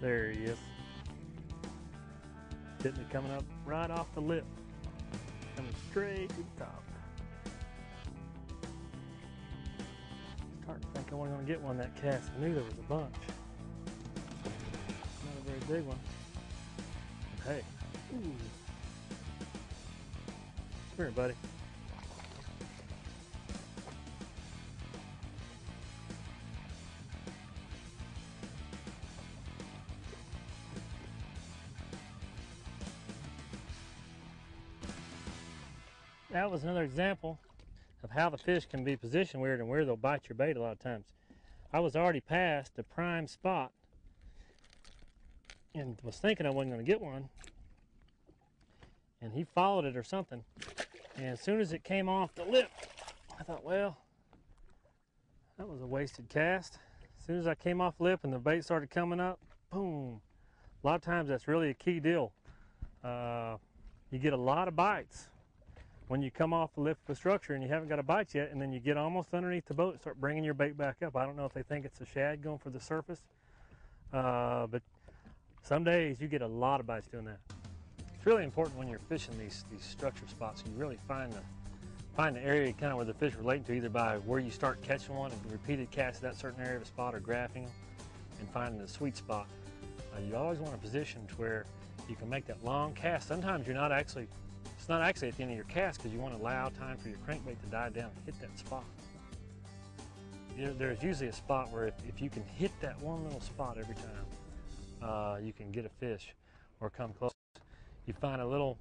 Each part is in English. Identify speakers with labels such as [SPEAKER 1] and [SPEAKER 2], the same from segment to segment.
[SPEAKER 1] There he is. Getting it coming up right off the lip. Coming straight to the top. Starting to think I wasn't going to get one that cast. I knew there was a bunch. Not a very big one. Hey. Ooh. Come here, buddy. That was another example of how the fish can be positioned weird and where they'll bite your bait a lot of times. I was already past the prime spot and was thinking I wasn't going to get one, and he followed it or something, and as soon as it came off the lip, I thought, well, that was a wasted cast. As soon as I came off lip and the bait started coming up, boom. A lot of times that's really a key deal. You get a lot of bites when you come off the lip of a structure and you haven't got a bite yet, and then you get almost underneath the boat and start bringing your bait back up. I don't know if they think it's a shad going for the surface, but some days you get a lot of bites doing that. It's really important when you're fishing these structure spots, you really find the area kind of where the fish are relating to, either by where you start catching one and repeated casts that certain area of a spot, or graphing them and finding the sweet spot. You always want a position to where you can make that long cast. Sometimes you're not actually, it's not actually at the end of your cast, because you want to allow time for your crankbait to die down and hit that spot. There's usually a spot where if you can hit that one little spot every time, you can get a fish or come close. You find a little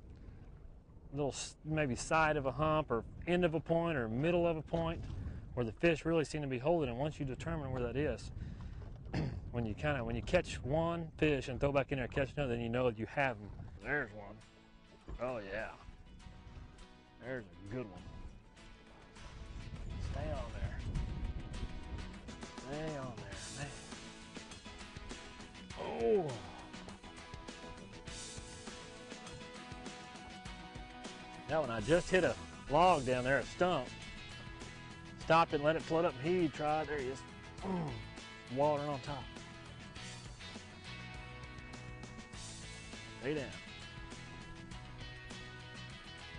[SPEAKER 1] maybe side of a hump or end of a point or middle of a point where the fish really seem to be holding, and once you determine where that is, when you catch one fish and throw back in there and catch another, then you know that you have them. There's one. Oh yeah. There's a good one. Stay on there. Stay on there, man. Oh. That one, I just hit a log down there, a stump. Stopped it and let it float up. He tried. There he is. Watering on top. Stay down.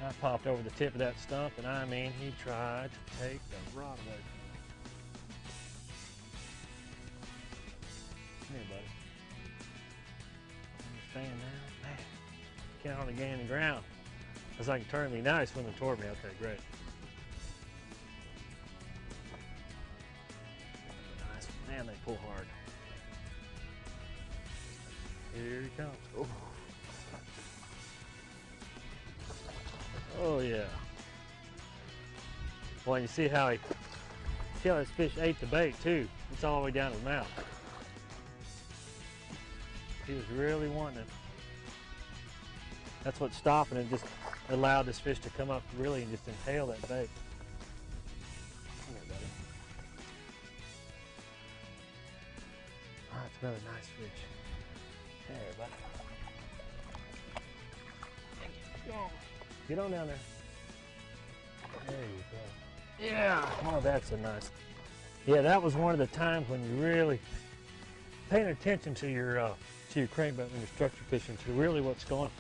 [SPEAKER 1] I popped over the tip of that stump, and I mean, he tried to take the rod away from me. Come here, buddy. I'm staying there. Man, can't hardly gain the ground. As I can turn me now, he's swimming toward me. Okay, great. Nice. Man, they pull hard. Here he comes. Oh. Oh yeah. Well, you see how this fish ate the bait too. It's all the way down his mouth. He was really wanting it. That's what's stopping it. Just allowed this fish to come up really and just inhale that bait. Come here, buddy. Oh, that's another nice fish. There, buddy. Get on down there. There you go. Yeah. Oh, that's a nice. Yeah, that was one of the times when you really paying attention to your crankbait when you're structure fishing, to really what's going on.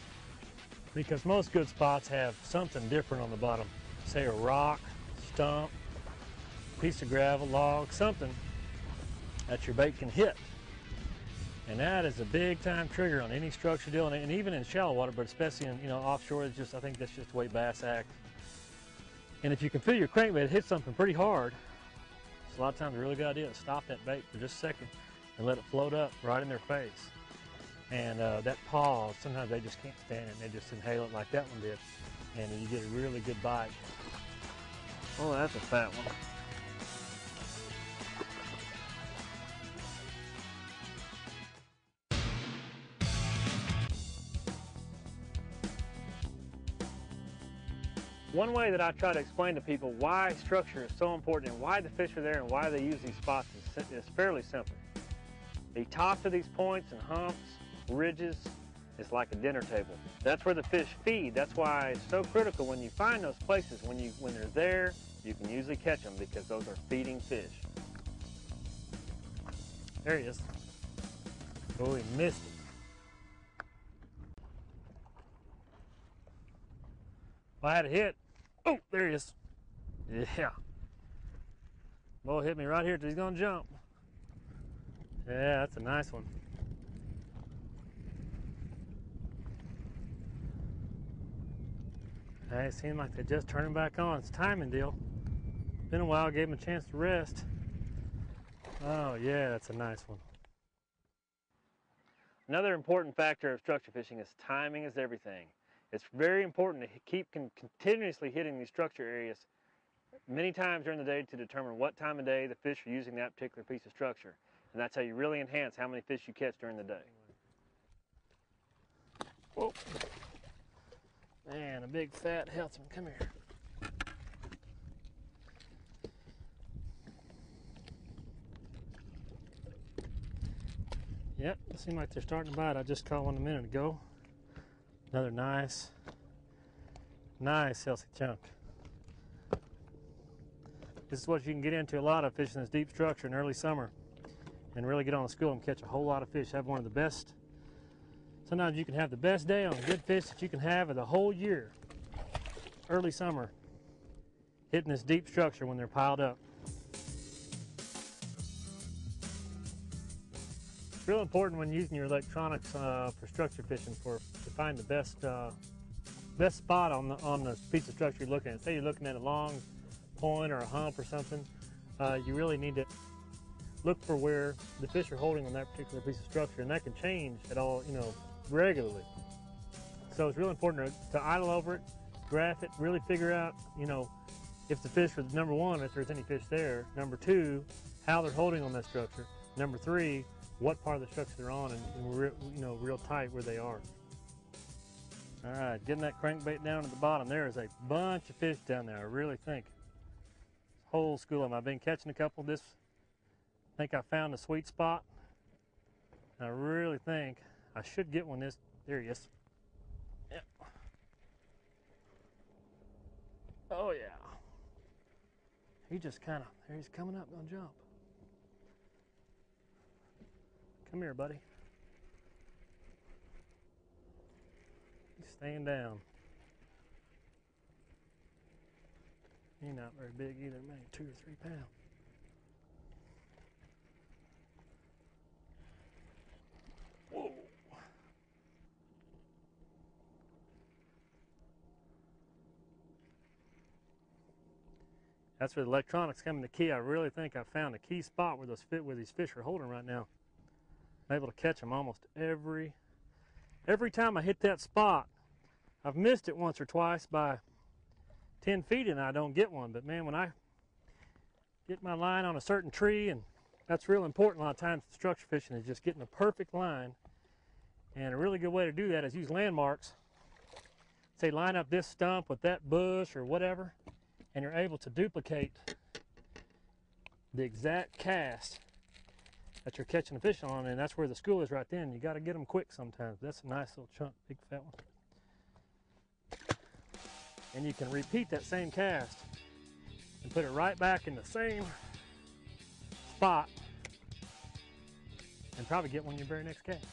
[SPEAKER 1] Because most good spots have something different on the bottom. Say a rock, stump, piece of gravel, log, something that your bait can hit. And that is a big time trigger on any structure deal, and even in shallow water, but especially in offshore. It's just, I think that's just the way bass act. And if you can feel your crankbait hit something pretty hard, it's a lot of times a really good idea to stop that bait for just a second and let it float up right in their face. And that pause, sometimes they just can't stand it, and they just inhale it like that one did, and you get a really good bite. Oh, that's a fat one. One way that I try to explain to people why structure is so important and why the fish are there and why they use these spots is fairly simple. The tops of these points and humps, ridges, is like a dinner table. That's where the fish feed. That's why it's so critical when you find those places, when they're there, you can usually catch them, because those are feeding fish. There he is. Oh, he missed it. Well, I had a hit. Oh, there he is. Yeah. Boy hit me right here till he's gonna jump. Yeah, that's a nice one. Hey, it seemed like they just turned him back on. It's a timing deal. Been a while, gave him a chance to rest. Oh yeah, that's a nice one. Another important factor of structure fishing is timing is everything. It's very important to keep continuously hitting these structure areas many times during the day to determine what time of day the fish are using that particular piece of structure. And that's how you really enhance how many fish you catch during the day. Whoa. Man, a big fat healthy one. Come here. Yep, it seems like they're starting to bite. I just caught one a minute ago. Another nice healthy chunk. This is what you can get into a lot of fishing this deep structure in early summer and really get on the school and catch a whole lot of fish. Have one of the best. Sometimes you can have the best day on good fish that you can have of the whole year. Early summer, hitting this deep structure when they're piled up. It's real important when using your electronics for structure fishing to find the best spot on the piece of structure you're looking at. Say you're looking at a long point or a hump or something, you really need to look for where the fish are holding on that particular piece of structure, and that can change at all, regularly. So it's really important to idle over it, graph it, really figure out, if the fish was number one, if there's any fish there. Number two, how they're holding on that structure. Number three, what part of the structure they're on, and real tight where they are. All right, getting that crankbait down at the bottom. There is a bunch of fish down there. I really think. Whole school of them. I've been catching a couple. I think I found a sweet spot. I really think I should get one this. There he is. Yep. Oh yeah. He just there he's coming up, gonna jump. Come here, buddy. He's staying down. He's not very big either, maybe 2 or 3 pounds. Whoa. That's where the electronics come in the key. I really think I found a key spot where these fish are holding right now. I'm able to catch them almost every time I hit that spot. I've missed it once or twice by 10 feet and I don't get one, but man, when I get my line on a certain tree, and that's real important a lot of times in structure fishing, is just getting a perfect line. And a really good way to do that is use landmarks. Say line up this stump with that bush or whatever, and you're able to duplicate the exact cast that you're catching a fish on, and that's where the school is right then. You got to get them quick sometimes. That's a nice little chunk, big fat one. And you can repeat that same cast and put it right back in the same spot and probably get one your very next cast.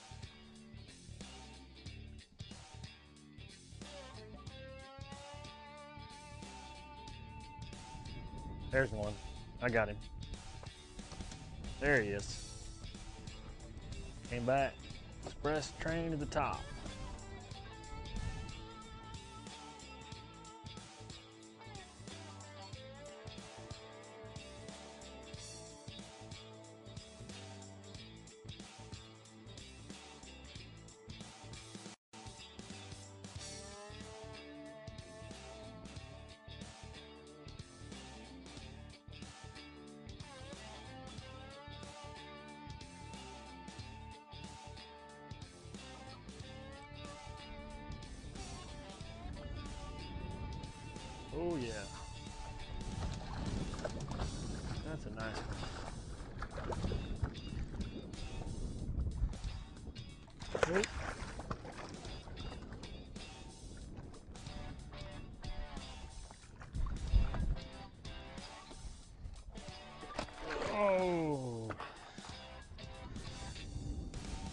[SPEAKER 1] There's one. I got him. There he is. Came back. Express train to the top. Oh yeah. That's a nice one. Nope. Oh.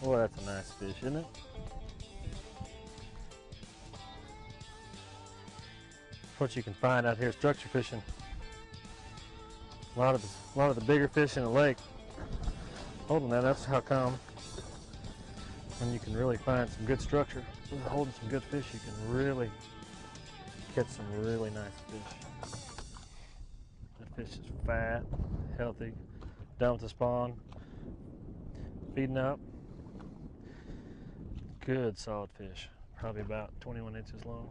[SPEAKER 1] Boy, that's a nice fish, isn't it? What you can find out here structure fishing. A lot of the bigger fish in the lake. Hold on, that's how come. When you can really find some good structure, holding some good fish, you can really catch some really nice fish. That fish is fat, healthy, done with the spawn, feeding up. Good solid fish, probably about 21 inches long.